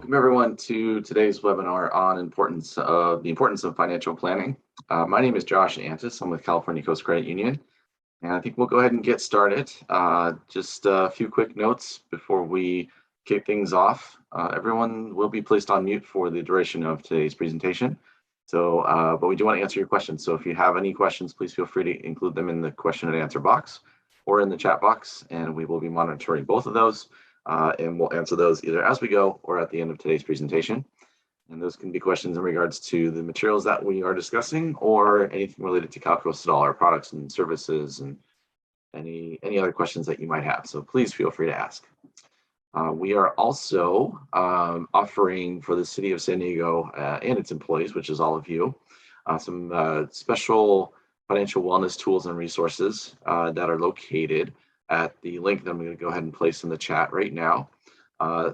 Welcome everyone to today's webinar on the importance of financial planning. My name is Josh Antis. I'm with California Coast Credit Union, and I think we'll go ahead and get started. Just a few quick notes before we kick things off. Everyone will be placed on mute for the duration of today's presentation. But we do want to answer your questions. So if you have any questions, please feel free to include them in the question and answer box or in the chat box, and we will be monitoring both of those. And we'll answer those either as we go or at the end of today's presentation. And those can be questions in regards to the materials that we are discussing or anything related to CalCoast at all, our products and services, and any other questions that you might have. So please feel free to ask. We are also offering for the city of San Diego and its employees, which is all of you, some special financial wellness tools and resources that are located at the link that I'm going to go ahead and place in the chat right now.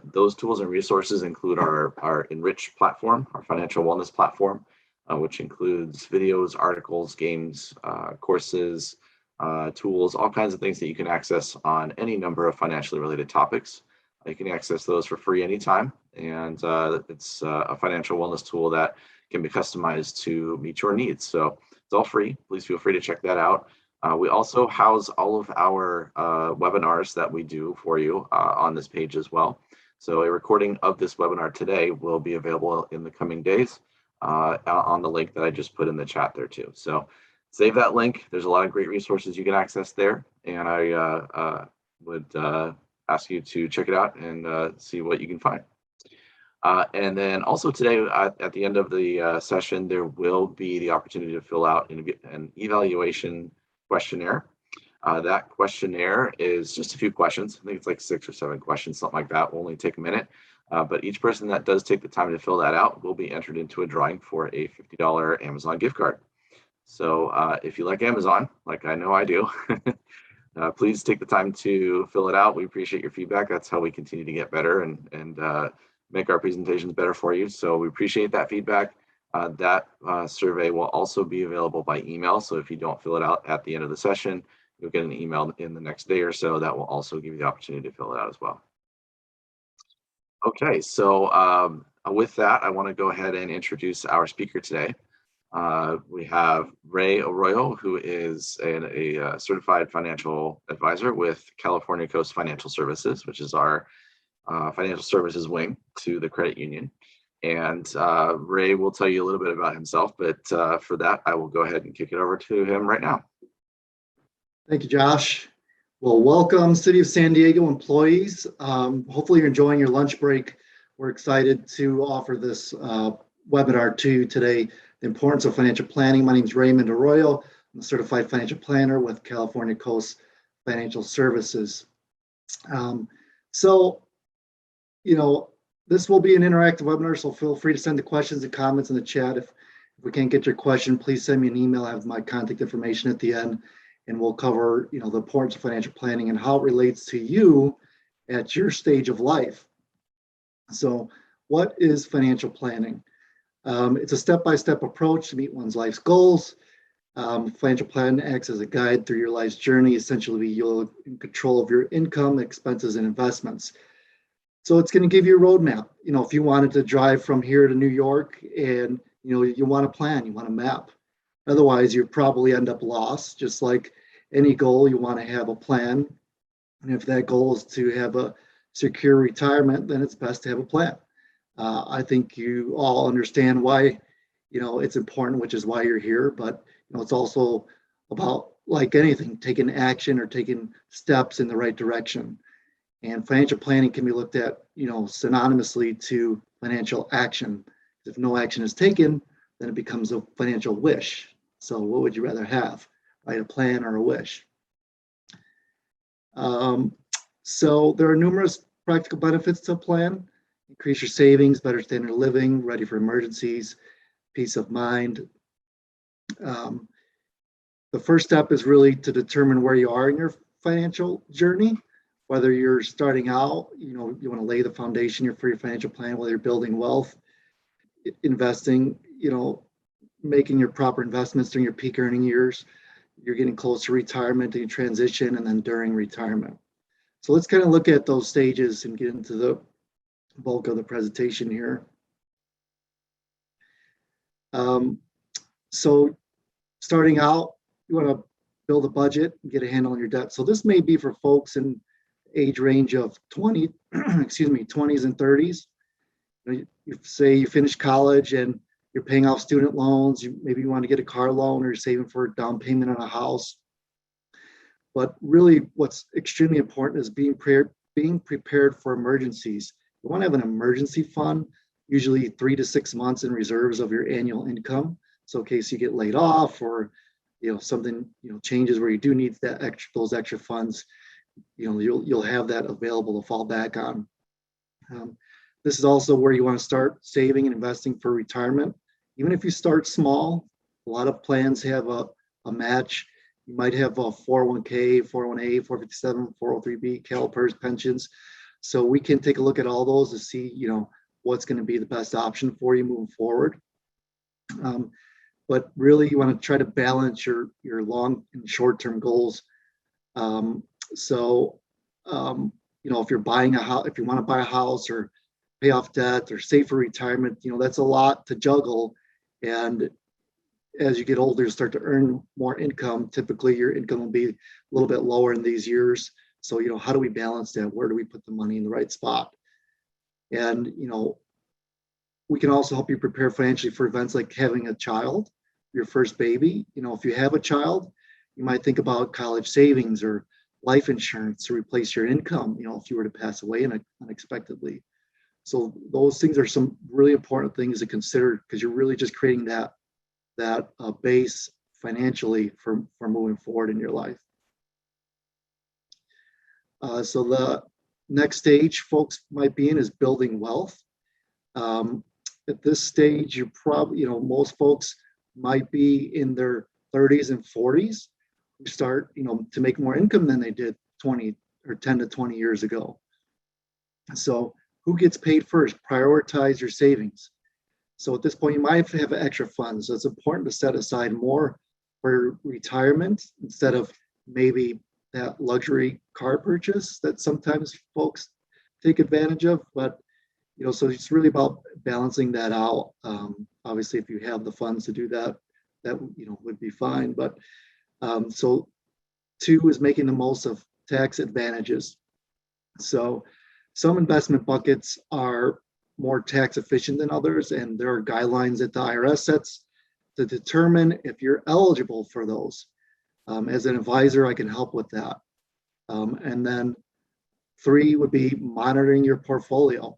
Those tools and resources include our Enrich platform, our financial wellness platform, which includes videos, articles, games, courses, tools, all kinds of things that you can access on any number of financially related topics. You can access those for free anytime, and it's a financial wellness tool that can be customized to meet your needs. So it's all free. Please feel free to check that out. We also house all of our webinars that we do for you on this page as well. So a recording of this webinar today will be available in the coming days on the link that I just put in the chat there too. So save that link. There's a lot of great resources you can access there, and I would ask you to check it out and see what you can find. And then also today at the end of the session, there will be the opportunity to fill out an evaluation questionnaire. That questionnaire is just a few questions. I think it's like 6 or 7 questions, something like that. Will only take a minute. But each person that does take the time to fill that out will be entered into a drawing for a $50 Amazon gift card. So if you like Amazon, like I know I do, please take the time to fill it out. We appreciate your feedback. That's how we continue to get better and make our presentations better for you. So we appreciate that feedback. That survey will also be available by email. So if you don't fill it out at the end of the session, you'll get an email in the next day or so that will also give you the opportunity to fill it out as well. Okay, so with that, I want to go ahead and introduce our speaker today. We have Ray Arroyo, who is a certified financial advisor with California Coast Financial Services, which is our financial services wing to the credit union. And Ray will tell you a little bit about himself, but for that, I will go ahead and kick it over to him right now. Thank you, Josh. Well, welcome, City of San Diego employees. Hopefully you're enjoying your lunch break. We're excited to offer this webinar to you today, the importance of financial planning. My name is Raymond Arroyo. I'm a certified financial planner with California Coast Financial Services. This will be an interactive webinar, so feel free to send the questions and comments in the chat. If we can't get your question, please send me an email. I have my contact information at the end, and we'll cover the importance of financial planning and how it relates to you at your stage of life. So what is financial planning? It's a step-by-step approach to meet one's life's goals. Financial plan acts as a guide through your life's journey. Essentially, you're in control of your income, expenses, and investments. So it's going to give you a roadmap. If you wanted to drive from here to New York and you want a plan, you want a map. Otherwise, you probably end up lost. Just like any goal, you want to have a plan. And if that goal is to have a secure retirement, then it's best to have a plan. I think you all understand why it's important, which is why you're here. But it's also about, like anything, taking action or taking steps in the right direction. And financial planning can be looked at, synonymously to financial action. If no action is taken, then it becomes a financial wish. So what would you rather have, right? A plan or a wish? So there are numerous practical benefits to a plan. Increase your savings, better standard of living, ready for emergencies, peace of mind. The first step is really to determine where you are in your financial journey. Whether you're starting out, you want to lay the foundation for your financial plan, whether you're building wealth, investing, making your proper investments during your peak earning years, you're getting close to retirement, and you transition, and then during retirement. So let's kind of look at those stages and get into the bulk of the presentation here. So starting out, you want to build a budget and get a handle on your debt. So this may be for folks in age range of 20, excuse me, 20s and 30s. You say you finish college and you're paying off student loans. Maybe you want to get a car loan or you're saving for a down payment on a house. But really, what's extremely important is being prepared for emergencies. You want to have an emergency fund, usually 3 to 6 months in reserves of your annual income. So in case you get laid off or something changes where you do need those extra funds, you'll have that available to fall back on. This is also where you want to start saving and investing for retirement. Even if you start small, a lot of plans have a match. You might have a 401k, 401a, 457, 403b, CalPERS, pensions. So we can take a look at all those to see, what's going to be the best option for you moving forward. But really, you want to try to balance your long and short-term goals. If you're buying a house, if you want to buy a house or pay off debt or save for retirement, that's a lot to juggle. And as you get older, you start to earn more income. Typically, your income will be a little bit lower in these years. So, how do we balance that? Where do we put the money in the right spot? And, we can also help you prepare financially for events like having a child, your first baby. If you have a child, you might think about college savings or life insurance to replace your income, if you were to pass away unexpectedly. So those things are some really important things to consider because you're really just creating that base financially for moving forward in your life. So the next stage folks might be in is building wealth. At this stage, you probably, most folks might be in their 30s and 40s who start, to make more income than they did 20 or 10 to 20 years ago. So who gets paid first? Prioritize your savings. So at this point, you might have extra funds. So it's important to set aside more for retirement instead of maybe that luxury car purchase that sometimes folks take advantage of. But, so it's really about balancing that out. Obviously, if you have the funds to do that, that, would be fine. But so 2 is making the most of tax advantages. So some investment buckets are more tax efficient than others, and there are guidelines that the IRS sets to determine if you're eligible for those. As an advisor, I can help with that. And then 3 would be monitoring your portfolio.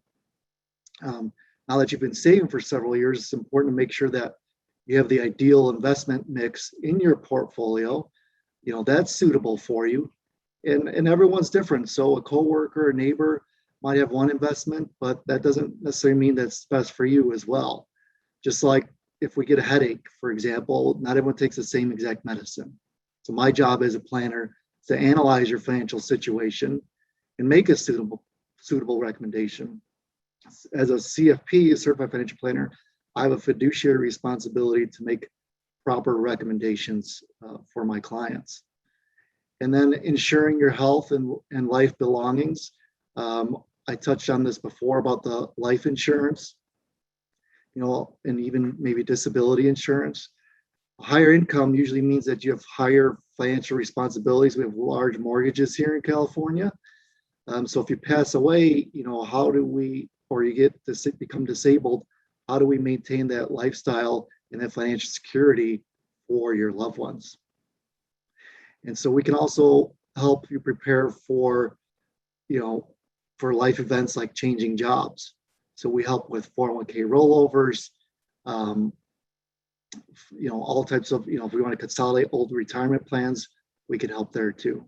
Now that you've been saving for several years, it's important to make sure that you have the ideal investment mix in your portfolio, that's suitable for you. And everyone's different. So a coworker, a neighbor might have one investment, but that doesn't necessarily mean that's best for you as well. Just like if we get a headache, for example, not everyone takes the same exact medicine. So my job as a planner is to analyze your financial situation and make a suitable recommendation. As a CFP, a certified financial planner, I have a fiduciary responsibility to make proper recommendations for my clients. And then ensuring your health and life belongings. I touched on this before about the life insurance, and even maybe disability insurance. Higher income usually means that you have higher financial responsibilities. We have large mortgages here in California. So if you pass away, how do we, or you become disabled, how do we maintain that lifestyle and that financial security for your loved ones? And so we can also help you prepare for life events like changing jobs. So we help with 401k rollovers, all types of, if we want to consolidate old retirement plans, we can help there too.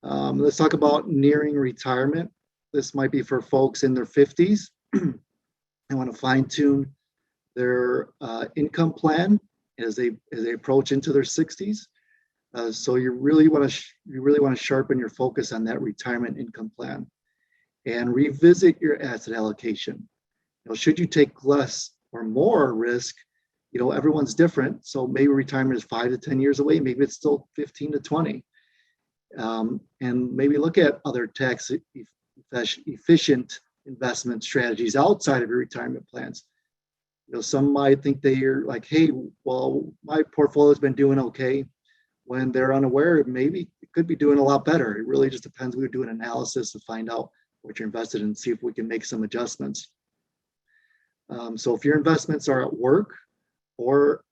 Let's talk about nearing retirement. This might be for folks in their 50s. They want to fine tune their income plan as they approach into their 60s. So you really want to sharpen your focus on that retirement income plan and revisit your asset allocation. Should you take less or more risk? Everyone's different. So maybe retirement is 5 to 10 years away. Maybe it's still 15 to 20. And maybe look at other tax efficient investment strategies outside of your retirement plans. Some might think they're like, hey, well, my portfolio's been doing okay, when they're unaware, maybe it could be doing a lot better. It really just depends. We would do an analysis to find out what you're invested in and see if we can make some adjustments. So if your investments are at work or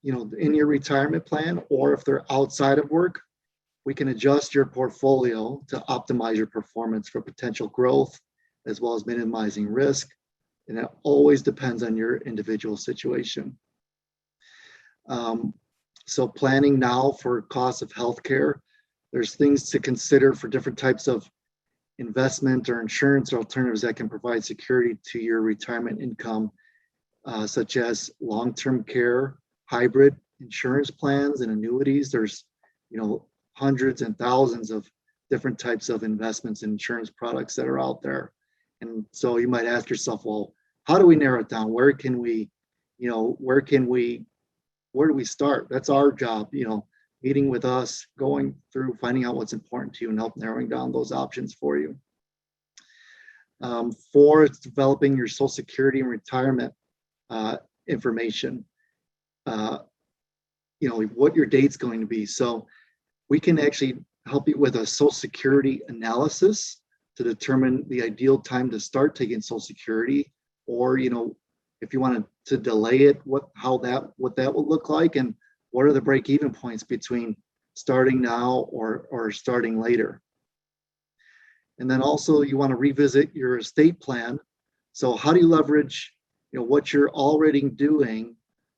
in your retirement plan, or if they're outside of work, we can adjust your portfolio to optimize your performance for potential growth as well as minimizing risk. And it always depends on your individual situation. So planning now for cost of healthcare, there's things to consider for different types of investment or insurance alternatives that can provide security to your retirement income, such as long-term care, hybrid insurance plans and annuities. There's, hundreds and thousands of different types of investments and insurance products that are out there. And so you might ask yourself, well, how do we narrow it down? Where do we start? That's our job, meeting with us, going through, finding out what's important to you and help narrowing down those options for you. Four, it's developing your Social Security and retirement information, what your date's going to be. So we can actually help you with a Social Security analysis to determine the ideal time to start taking Social Security, or, if you wanted to delay it, what that would look like, and what are the break-even points between starting now or starting later. And then also you want to revisit your estate plan. So how do you leverage, what you're already doing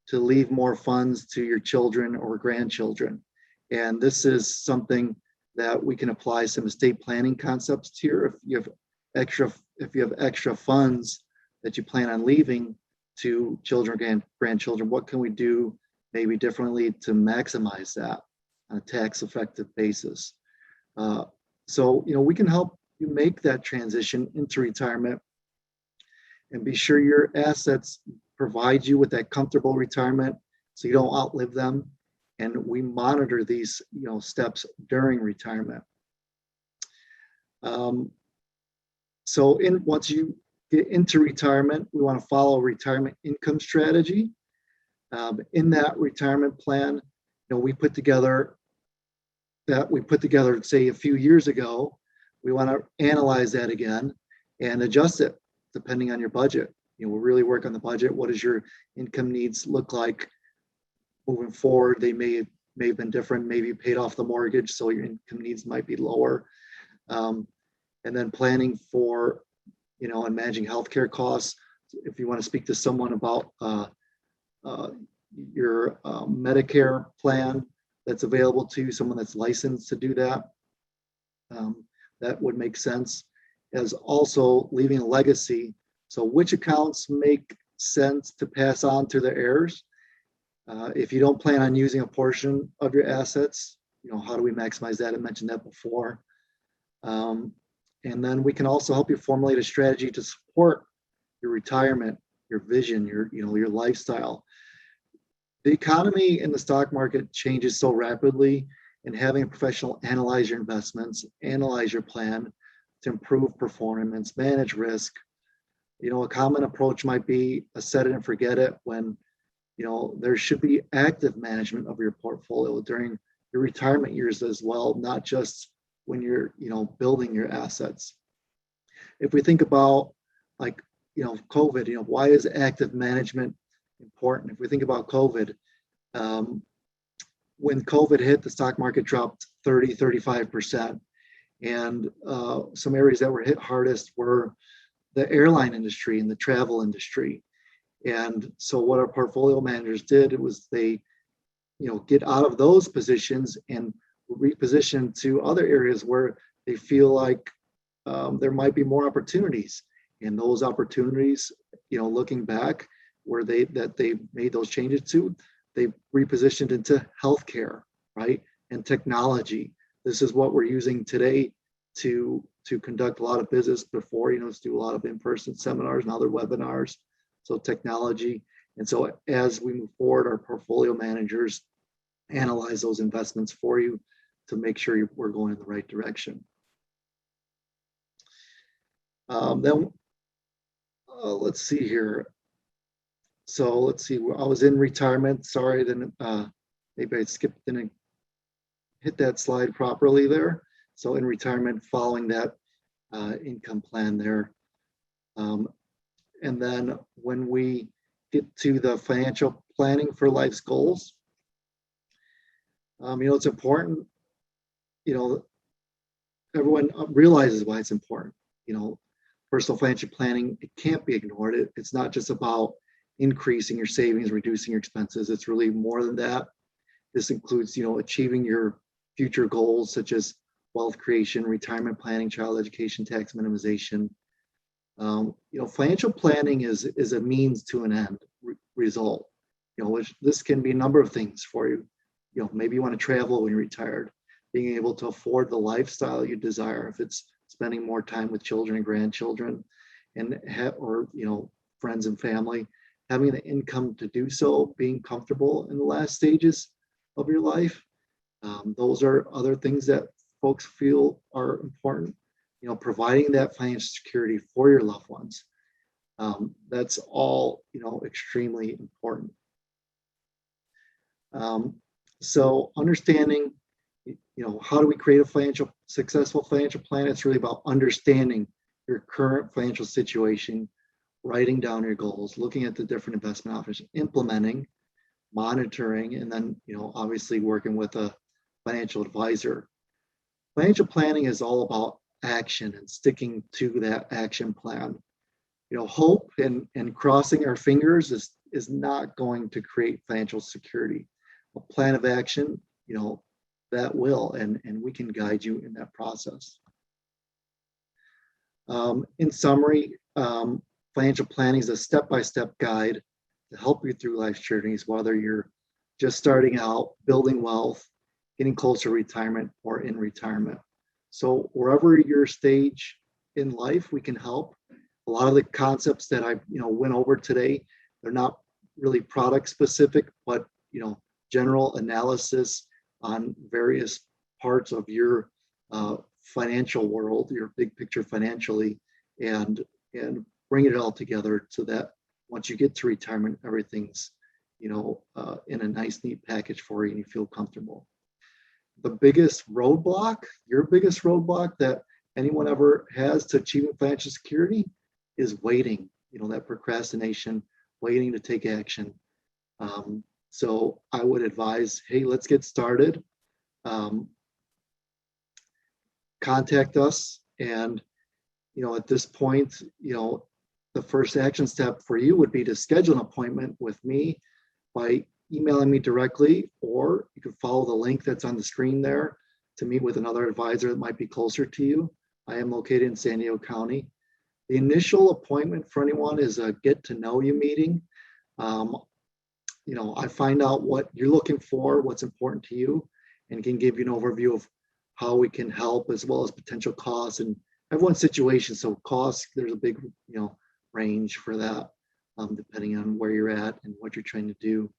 to leave more funds to your children or grandchildren? And this is something that we can apply some estate planning concepts to here. If you have extra funds that you plan on leaving to children and grandchildren, what can we do maybe differently to maximize that on a tax effective basis? So we can help you make that transition into retirement and be sure your assets provide you with that comfortable retirement so you don't outlive them. And we monitor these steps during retirement. So once you get into retirement, we want to follow a retirement income strategy. In that retirement plan, we put together, say, a few years ago. We want to analyze that again and adjust it depending on your budget. We'll really work on the budget. What does your income needs look like moving forward? They may have been different. Maybe you paid off the mortgage, so your income needs might be lower. And then planning for, and managing healthcare costs. If you want to speak to someone about your Medicare plan that's available to you, someone that's licensed to do that, that would make sense. As also leaving a legacy. So which accounts make sense to pass on to the heirs? If you don't plan on using a portion of your assets, how do we maximize that? I mentioned that before. And then we can also help you formulate a strategy to support your retirement, your vision, your lifestyle. The economy and the stock market changes so rapidly, and having a professional analyze your investments, analyze your plan to improve performance, manage risk. A common approach might be a set it and forget it, when there should be active management of your portfolio during your retirement years as well, not just when you're building your assets. If we think about COVID, why is active management important? If we think about COVID, when COVID hit, the stock market dropped 35%. And some areas that were hit hardest were the airline industry and the travel industry. And so what our portfolio managers did was they, get out of those positions and reposition to other areas where they feel like there might be more opportunities. And those opportunities, looking back where they made those changes to, they repositioned into healthcare, right? And technology. This is what we're using today to conduct a lot of business. Before, to do a lot of in-person seminars and other webinars. So technology. And so as we move forward, our portfolio managers analyze those investments for you to make sure we're going in the right direction. Then let's see here. So let's see, I was in retirement. Sorry, then maybe I didn't hit that slide properly there. So in retirement, following that income plan there. And then when we get to the financial planning for life's goals, it's important, everyone realizes why it's important. Personal financial planning, it can't be ignored. It's not just about increasing your savings, reducing your expenses. It's really more than that. This includes, achieving your future goals such as wealth creation, retirement planning, child education, tax minimization. Financial planning is a means to an end result. Which this can be a number of things for you. Maybe you want to travel when you're retired, being able to afford the lifestyle you desire. If it's spending more time with children and grandchildren, or friends and family, having the income to do so, being comfortable in the last stages of your life. Those are other things that folks feel are important. Providing that financial security for your loved ones. That's all, extremely important. So understanding, how do we create a successful financial plan? It's really about understanding your current financial situation, writing down your goals, looking at the different investment options, implementing, monitoring, and then, obviously working with a financial advisor. Financial planning is all about action and sticking to that action plan. Hope and crossing our fingers is not going to create financial security. A plan of action, that will, and we can guide you in that process. In summary, financial planning is a step-by-step guide to help you through life's journeys, whether you're just starting out, building wealth, getting closer to retirement, or in retirement. So wherever your stage in life, we can help. A lot of the concepts that I went over today, they're not really product specific, but general analysis on various parts of your financial world, your big picture financially, and bring it all together so that once you get to retirement, everything's in a nice, neat package for you and you feel comfortable. The biggest roadblock, your biggest roadblock that anyone ever has to achieving financial security is waiting, that procrastination, waiting to take action. So I would advise, hey, let's get started. Contact us. And, at this point, the first action step for you would be to schedule an appointment with me by emailing me directly, or you can follow the link that's on the screen there to meet with another advisor that might be closer to you. I am located in San Diego County. The initial appointment for anyone is a get to know you meeting. I find out what you're looking for, what's important to you, and can give you an overview of how we can help, as well as potential costs and everyone's situation. So costs, there's a big, range for that, depending on where you're at and what you're trying to do.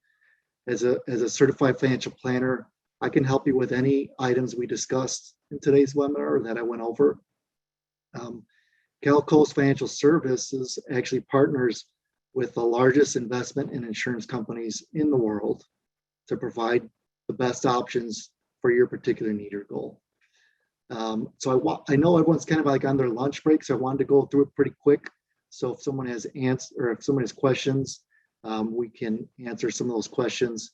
As a certified financial planner, I can help you with any items we discussed in today's webinar that I went over. Cal Coast Financial Services actually partners with the largest investment and insurance companies in the world to provide the best options for your particular need or goal. So I know everyone's kind of like on their lunch break, so I wanted to go through it pretty quick. So if someone has if someone has questions, we can answer some of those questions.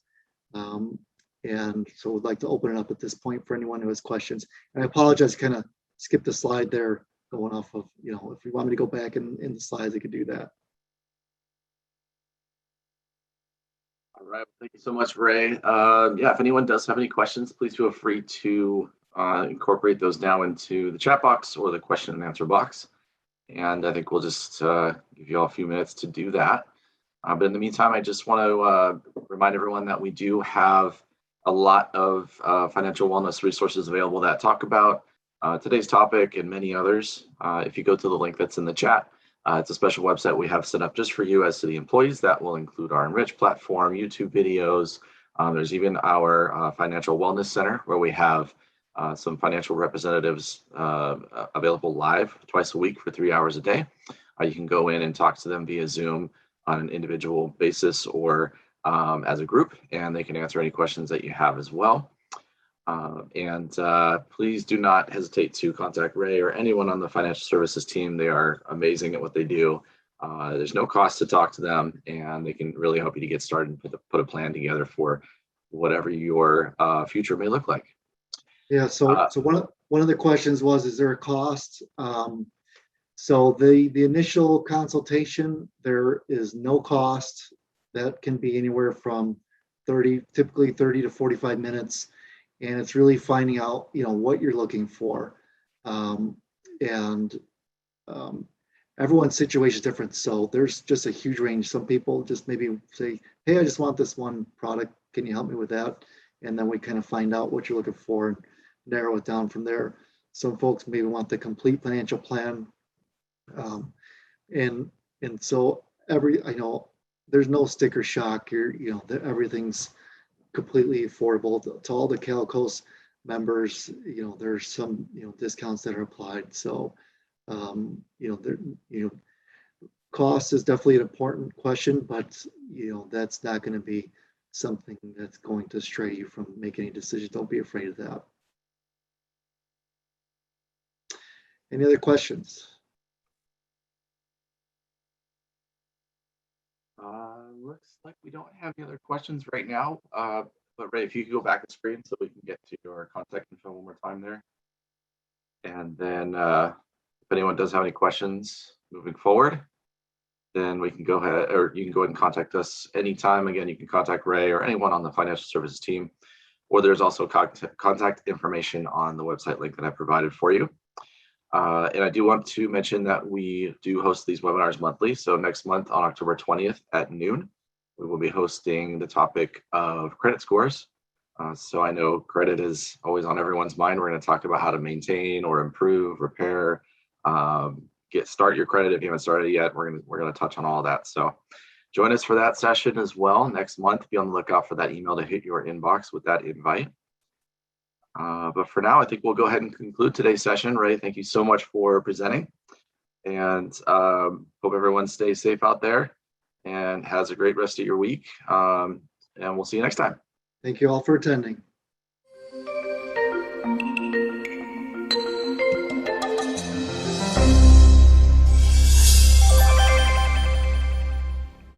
And so we'd like to open it up at this point for anyone who has questions. And I apologize, kind of skipped the slide there going off of, if you want me to go back in the slides, I could do that. All right, thank you so much, Ray. If anyone does have any questions, please feel free to incorporate those now into the chat box or the question and answer box. And I think we'll just give you all a few minutes to do that. But in the meantime, I just want to remind everyone that we do have a lot of financial wellness resources available that talk about today's topic and many others. If you go to the link that's in the chat, it's a special website we have set up just for you as city employees that will include our Enrich platform, YouTube videos. There's even our financial wellness center where we have some financial representatives available live twice a week for 3 hours a day. You can go in and talk to them via Zoom on an individual basis or as a group, and they can answer any questions that you have as well. Please do not hesitate to contact Ray or anyone on the financial services team. They are amazing at what they do. There's no cost to talk to them, and they can really help you to get started and put a plan together for whatever your future may look like. Yeah, so one of the questions was, is there a cost? So the initial consultation, there is no cost. That can be anywhere from typically 30 to 45 minutes. And it's really finding out, what you're looking for. Everyone's situation is different. So there's just a huge range. Some people just maybe say, hey, I just want this one product. Can you help me with that? And then we kind of find out what you're looking for and narrow it down from there. Some folks maybe want the complete financial plan. So I know there's no sticker shock here, everything's completely affordable to all the Calcos members. There's some, discounts that are applied. So, cost is definitely an important question, but, that's not going to be something that's going to stray you from making any decisions. Don't be afraid of that. Any other questions? Looks like we don't have any other questions right now. But Ray, if you could go back the screen so we can get to your contact info one more time there. And then if anyone does have any questions moving forward, then we can go ahead, or you can go ahead and contact us anytime. Again, you can contact Ray or anyone on the financial services team, or there's also contact information on the website link that I provided for you. And I do want to mention that we do host these webinars monthly. So next month on October 20th at noon, we will be hosting the topic of credit scores. So I know credit is always on everyone's mind. We're going to talk about how to maintain or improve, repair, start your credit if you haven't started yet. We're going to touch on all of that. So join us for that session as well next month. Be on the lookout for that email to hit your inbox with that invite. But for now, I think we'll go ahead and conclude today's session. Ray, thank you so much for presenting, and hope everyone stays safe out there and has a great rest of your week. And we'll see you next time. Thank you all for attending.